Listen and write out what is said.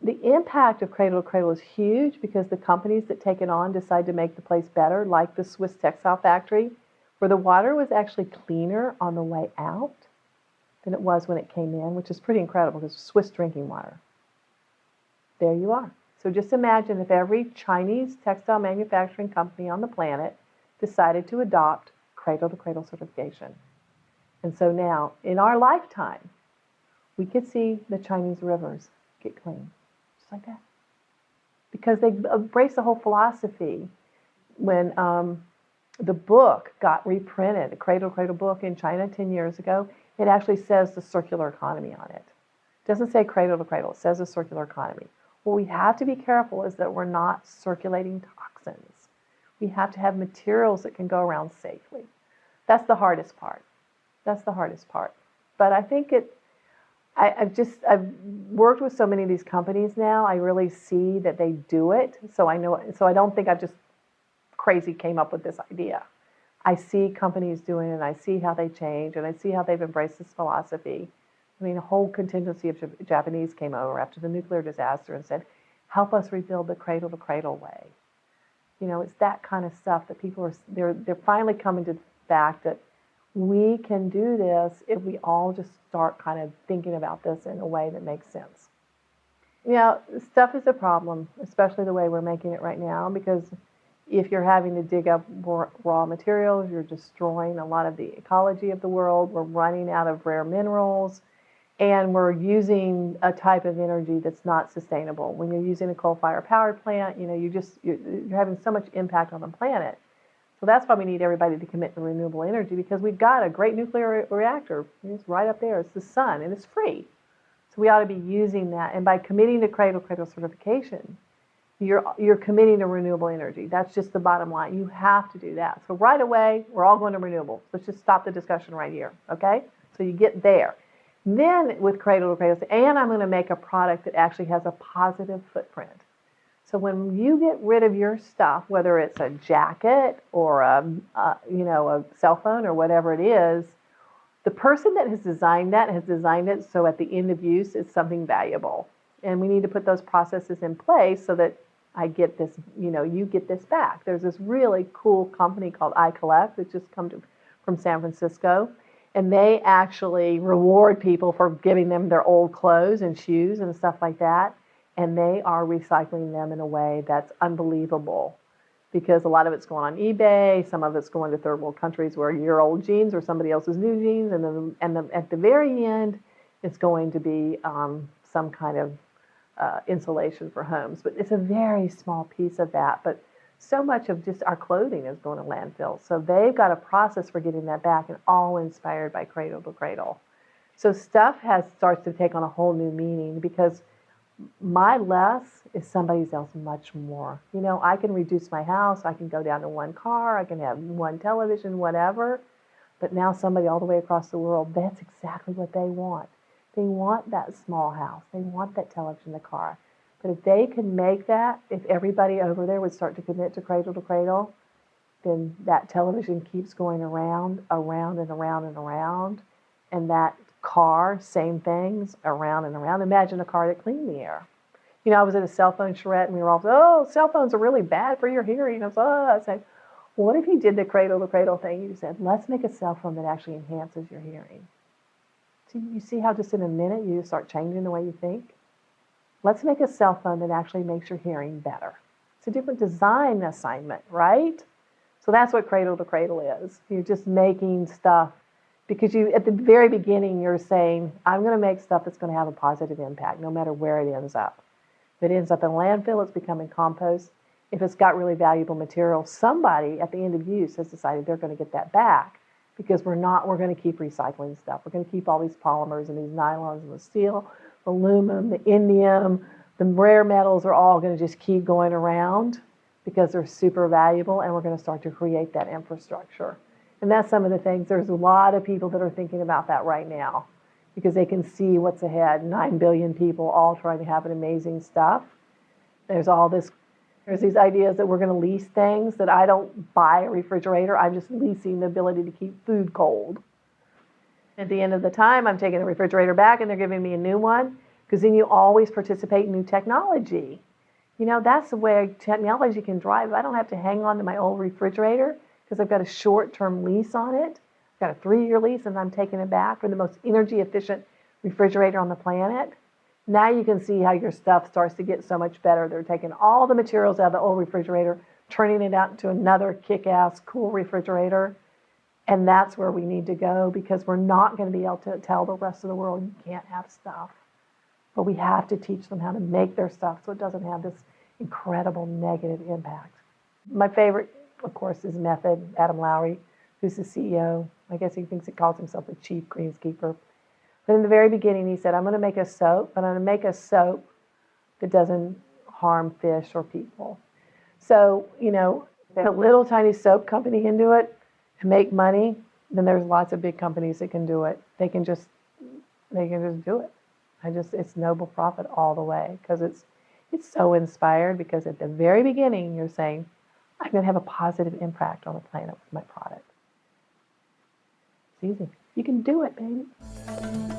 the impact of Cradle to Cradle is huge because the companies that take it on decide to make the place better, like the Swiss textile factory, where the water was actually cleaner on the way out than it was when it came in, which is pretty incredible because it's Swiss drinking water. There you are. So just imagine if every Chinese textile manufacturing company on the planet decided to adopt Cradle to Cradle certification. And so now, in our lifetime, we could see the Chinese rivers get clean, just like that. Because they embraced the whole philosophy. When the book got reprinted, the Cradle to Cradle book in China 10 years ago, it actually says the circular economy on it. It doesn't say Cradle to Cradle, it says the circular economy. What we have to be careful is that we're not circulating toxins. We have to have materials that can go around safely. That's the hardest part. That's the hardest part. But I think I've worked with so many of these companies now. I really see that they do it. So I don't think I've just crazy came up with this idea. I see companies doing it, and I see how they change, and I see how they've embraced this philosophy. I mean, a whole contingency of Japanese came over after the nuclear disaster and said, help us rebuild the Cradle to Cradle way. You know, it's that kind of stuff that people are, they're finally coming to the fact that we can do this if we all just start kind of thinking about this in a way that makes sense. You know, stuff is a problem, especially the way we're making it right now, because if you're having to dig up raw materials, you're destroying a lot of the ecology of the world. We're running out of rare minerals, and we're using a type of energy that's not sustainable. When you're using a coal-fired power plant, you know, you're having so much impact on the planet. So that's why we need everybody to commit to renewable energy, because we've got a great nuclear reactor. It's right up there. It's the sun, and it's free. So we ought to be using that. And by committing to Cradle to Cradle certification, you're committing to renewable energy. That's just the bottom line. You have to do that. So right away, we're all going to renewables. Let's just stop the discussion right here, okay? So you get there. Then with Cradle to Cradle, and I'm going to make a product that actually has a positive footprint. So when you get rid of your stuff, whether it's a jacket or a cell phone or whatever it is, the person that has designed that has designed it so at the end of use it's something valuable. And we need to put those processes in place so that I get this, you get this back. There's this really cool company called iCollect that just come from San Francisco, and they actually reward people for giving them their old clothes and shoes and stuff like that. And they are recycling them in a way that's unbelievable, because a lot of it's going on eBay, some of it's going to third world countries where your old jeans or somebody else's new jeans, and then at the very end, it's going to be some kind of insulation for homes. But it's a very small piece of that. But so much of just our clothing is going to landfill. So they've got a process for getting that back, and all inspired by Cradle to Cradle. So stuff starts to take on a whole new meaning, because my less is somebody else much more. You know, I can reduce my house, I can go down to one car, I can have one television, whatever. But now somebody all the way across the world, that's exactly what they want. They want that small house. They want that television, the car. But if they can make that, if everybody over there would start to commit to Cradle, then that television keeps going around, around, and around, and around. And that car, same things, around and around. Imagine a car that cleaned the air. You know, I was at a cell phone charrette, and we were all, oh, cell phones are really bad for your hearing. I said, what if you did the Cradle to Cradle thing? You said, let's make a cell phone that actually enhances your hearing. So you see how just in a minute you start changing the way you think? Let's make a cell phone that actually makes your hearing better. It's a different design assignment, right? So that's what Cradle to Cradle is. You're just making stuff, because at the very beginning, you're saying, I'm going to make stuff that's going to have a positive impact, no matter where it ends up. If it ends up in a landfill, it's becoming compost. If it's got really valuable material, somebody at the end of use has decided they're going to get that back, because we're going to keep recycling stuff. We're going to keep all these polymers and these nylons and the steel, the aluminum, the indium, the rare metals are all going to just keep going around because they're super valuable, and we're going to start to create that infrastructure. And that's some of the things. There's a lot of people that are thinking about that right now, because they can see what's ahead. 9 billion people all trying to have an amazing stuff. There's these ideas that we're going to lease things, that I don't buy a refrigerator. I'm just leasing the ability to keep food cold. At the end of the time, I'm taking the refrigerator back, and they're giving me a new one. because then you always participate in new technology. You know, that's the way technology can drive. I don't have to hang on to my old refrigerator because I've got a short-term lease on it. I've got a 3-year lease and I'm taking it back for the most energy efficient refrigerator on the planet. Now you can see how your stuff starts to get so much better. They're taking all the materials out of the old refrigerator, turning it out into another kick-ass cool refrigerator. And that's where we need to go, because we're not going to be able to tell the rest of the world you can't have stuff. But we have to teach them how to make their stuff so it doesn't have this incredible negative impact. My favorite, of course, is Method, Adam Lowry, who's the CEO. I guess he calls himself the chief greenskeeper. But in the very beginning, he said, I'm going to make a soap, but I'm going to make a soap that doesn't harm fish or people. So, you know, if a little tiny soap company can do it and make money, then there's lots of big companies that can do it. They can just do it. It's noble profit all the way, because it's so inspired, because at the very beginning you're saying, I'm going to have a positive impact on the planet with my product. It's easy. You can do it, baby.